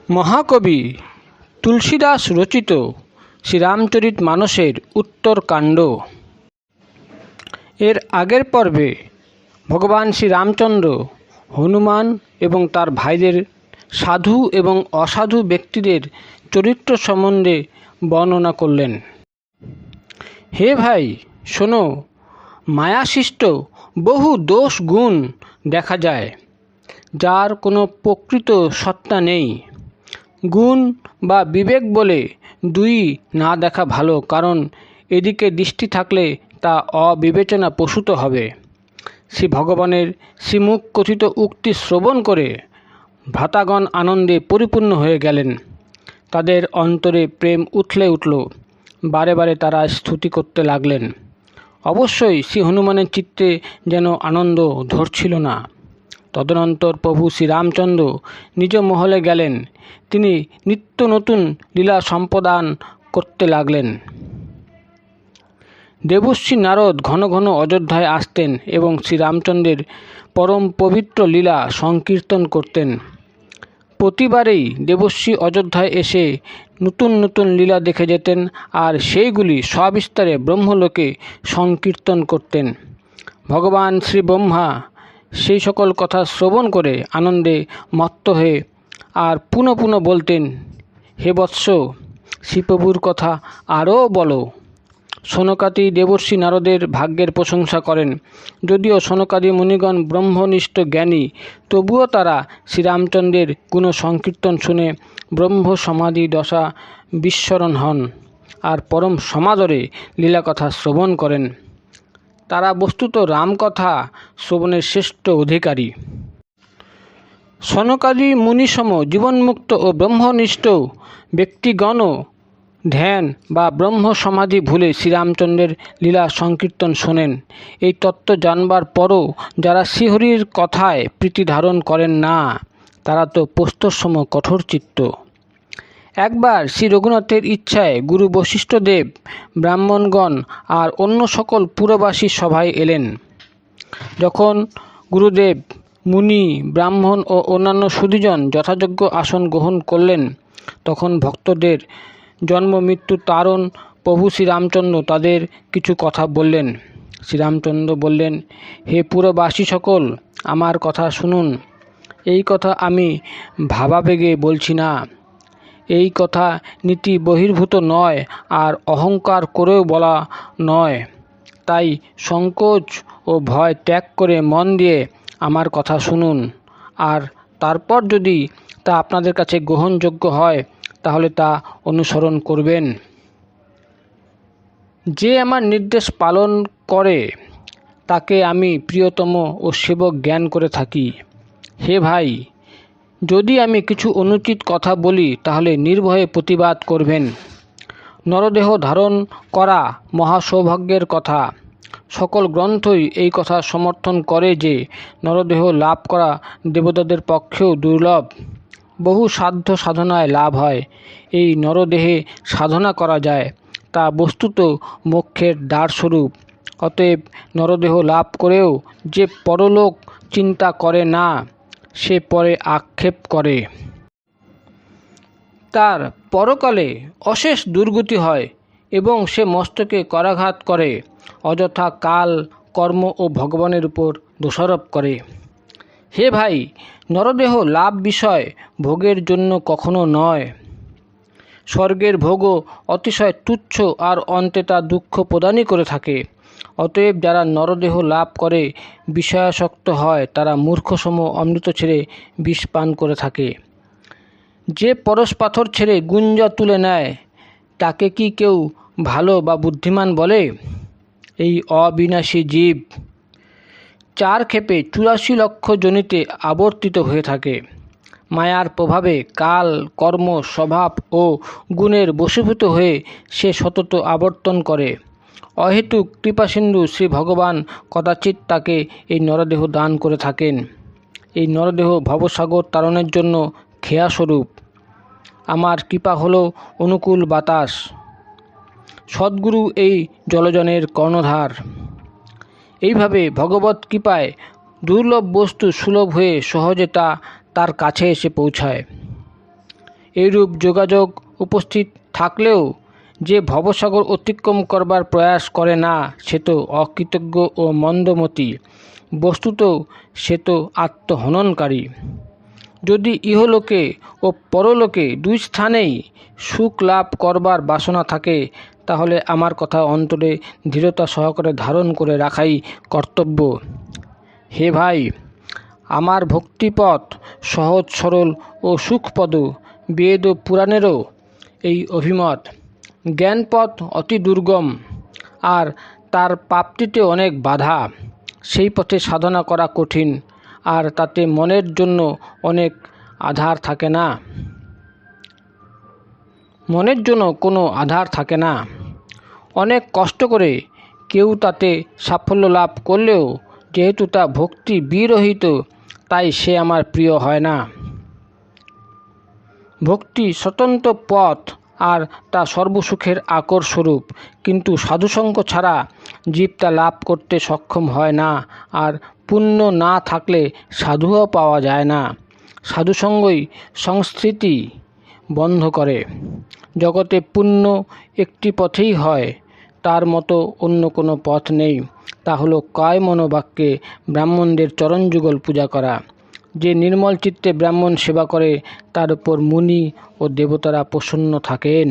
মহাকবি তুলসীদাস রচিত শ্রীরামচরিতমানসের উত্তরকাণ্ড। এর আগের পর্বে ভগবান শ্রীরামচন্দ্র হনুমান এবং তার ভাইদের সাধু এবং অসাধু ব্যক্তিদের চরিত্র সম্বন্ধে বর্ণনা করলেন। হে ভাই শোনো, মায়াসৃষ্ট বহু দোষ গুণ দেখা যায়, যার কোনো প্রকৃত সত্তা নেই। গুণ বা বিবেক বলে দুই না দেখা ভালো, কারণ এদিকে দৃষ্টি থাকলে তা অবিবেচনা প্রসূত হবে। শ্রী ভগবানের শ্রীমুখ কথিত উক্তি শ্রবণ করে ভ্রাতাগণ আনন্দে পরিপূর্ণ হয়ে গেলেন। তাদের অন্তরে প্রেম উথলে উঠল। বারে বারে তারা স্তুতি করতে লাগলেন। অবশ্যই শ্রী হনুমানের চিত্তে যেন আনন্দ ধরছিল না। তদনন্তর প্রভু শ্রীরামচন্দ্র নিজ মহলে গেলেন। তিনি নিত্য নতুন লীলা সম্পাদন করতে লাগলেন। দেবর্ষি নারদ ঘন ঘন অযোধ্যায় আসতেন এবং শ্রীরামচন্দ্রের পরম পবিত্র লীলা সংকীর্তন করতেন। প্রতিবারেই দেবর্ষি অযোধ্যায় এসে নতুন নতুন লীলা দেখে যেতেন, আর সেইগুলি সবিস্তারে ব্রহ্মলোকে সংকীর্তন করতেন। ভগবান শ্রী ব্রহ্মা সেই সকল কথা শ্রবণ করে আনন্দে মত্ত হয়ে আর পুনঃ পুনঃ বলতেন, হে বৎস, শ্রীপ্রভুর কথা আরও বলো। সনকাদি দেবর্ষি নারদের ভাগ্যের প্রশংসা করেন। যদিও সনকাদি মুনিগণ ব্রহ্মনিষ্ঠ জ্ঞানী, তবুও তারা শ্রীরামচন্দ্রের গুণ সংকীর্তন শুনে ব্রহ্ম সমাধি দশা বিস্মরণ হন আর পরম সমাদরে লীলাকথা শ্রবণ করেন। তারা বস্তুত রামকথা শ্রবণের শ্রেষ্ঠ অধিকারী। সনকাদি মুনিসম জীবনমুক্ত ও ব্রহ্মনিষ্ঠ ব্যক্তিগণও ধ্যান বা ব্রহ্ম সমাধি ভুলে শ্রীরামচন্দ্রের লীলা সংকীর্তন শোনেন। এই তত্ত্ব জানবার পরও যারা শ্রীহরির কথায় প্রীতি ধারণ করেন না, তারা তো প্রস্তরসম কঠোর চিত্ত। একবার শ্রী রঘুনাথের ইচ্ছায় গুরু বশিষ্ঠদেব, ব্রাহ্মণগণ আর অন্য সকল পুরবাসী সভায় এলেন। যখন গুরুদেব, মুনি, ব্রাহ্মণ ও অন্যান্য সুধীজন যথাযোগ্য আসন গ্রহণ করলেন, তখন ভক্তদের জন্ম মৃত্যু তারণ প্রভু শ্রীরামচন্দ্র তাদের কিছু কথা বললেন। শ্রীরামচন্দ্র বললেন, হে পুরবাসী সকল, আমার কথা শুনুন। এই কথা আমি ভাবাবেগে বলছি না। এই কথা নীতি বহির্ভূত নয়, আর অহংকার করেও বলা নয়। তাই সংকোচ ও ভয় ত্যাগ করে মন দিয়ে আমার কথা শুনুন, আর তারপর যদি তা আপনাদের কাছে গ্রহণযোগ্য হয় তাহলে তা অনুসরণ করবেন। যে আমার নির্দেশ পালন করে তাকে আমি প্রিয়তম ও সেবক জ্ঞান করে থাকি। হে ভাই, যদি আমি কিছু অনুচিত কথা বলি তাহলে নির্ভয়ে প্রতিবাদ করবেন। নরদেহ ধারণ করা মহা সৌভাগ্যের কথা। সকল গ্রন্থই এই কথা সমর্থন করে যে নরদেহ লাভ করা দেবতাদের পক্ষেও দুর্লভ। বহু সাধ্য সাধনায় লাভ হয়। এই নরদেহে সাধনা করা যায়, তা বস্তুত মোক্ষের দ্বারস্বরূপ। অতএব নরদেহ লাভ করেও যে পরলোক চিন্তা করে না, সে পরে আক্ষেপ করে। তার পরকালে অশেষ দুর্গতি হয় এবং সে মস্তকে করাঘাত করে, অযথা কাল, কর্ম ও ভগবানের উপর দোষারোপ করে। হে ভাই, নরদেহ লাভ বিষয় ভোগের জন্য কখনো নয়। স্বর্গের ভোগও অতিশয় তুচ্ছ, আর অন্তে তা দুঃখ প্রদানই করে থাকে। অতএব যারা নরদেহ লাভ করে বিষয়াসক্ত হয়, তারা মূর্খসম অমৃত ছেড়ে বিষ পান করে থাকে। যে পরশ পাথর ছেড়ে গুঞ্জা তুলে নেয়, তাকে কি কেউ ভালো বা বুদ্ধিমান বলে? এই অবিনাশী জীব 4 ক্ষেপে 84 লক্ষ যোনিতে আবর্তিত হয়ে থাকে। মায়ার প্রভাবে কাল, কর্ম, স্বভাব ও গুণের বশীভূত হয়ে সে সতত আবর্তন করে। অহেতুক কৃপাসিন্ধু শ্রী ভগবান কদাচিৎ তাকে এই নরদেহ দান করে থাকেন। এই নরদেহ ভবসাগর তারণের জন্য খেয়াস্বরূপ। আমার কৃপা হলো অনুকূল বাতাস। সদ্গুরু এই জলজনের কর্ণধার। এইভাবে ভগবৎ কৃপায় দুর্লভ বস্তু সুলভ হয়ে সহজে তা তার কাছে এসে পৌঁছায়। এইরূপ যোগাযোগ উপস্থিত থাকলেও যে ভবসাগর অতিক্রম করবার প্রয়াস করে না সে তো অকৃতজ্ঞ ও মন্দমতি, বস্তুত সে তো আত্মহননকারী। যদি ইহলোকে ও পরলোকে দুই স্থানেই সুখ লাভ করবার বাসনা থাকে, তাহলে আমার কথা অন্তরে দৃঢ়তা সহকারে ধারণ করে রাখাই কর্তব্য। হে ভাই, আমার ভক্তিপথ সহজ সরল ও সুখপদ, বেদ ও পুরাণেরও এই অভিমত। জ্ঞানপথ অতি দুর্গম, আর তার প্রাপ্তিতে অনেক বাধা। সেই পথে সাধনা করা কঠিন, আর তাতে মনের জন্য অনেক আধার থাকে না। মনের জন্য কোনো আধার থাকে না। অনেক কষ্ট করে কেউ তাতে সাফল্য লাভ করলেও যেহেতু তা ভক্তি বিরহিত, তাই সে আমার প্রিয় হয় না। ভক্তি স্বতন্ত্র পথ, আর তা সর্বসুখের আকর স্বরূপ, কিন্তু সাধুসঙ্গ ছাড়া জীব তা লাভ করতে সক্ষম হয় না। আর পুণ্য না থাকলে সাধুও পাওয়া যায় না। সাধুসঙ্গই সংস্কৃতি বন্ধ করে। জগতে পুণ্য একটি পথেই হয়, তার মতো অন্য কোনো পথ নেই। তা হলো কায় মনোবাক্যে ব্রাহ্মণদের চরণযুগল পূজা করা। যে নির্মল চিত্তে ব্রাহ্মণ সেবা করে তার উপর মুনি ও দেবতারা প্রসন্ন থাকেন।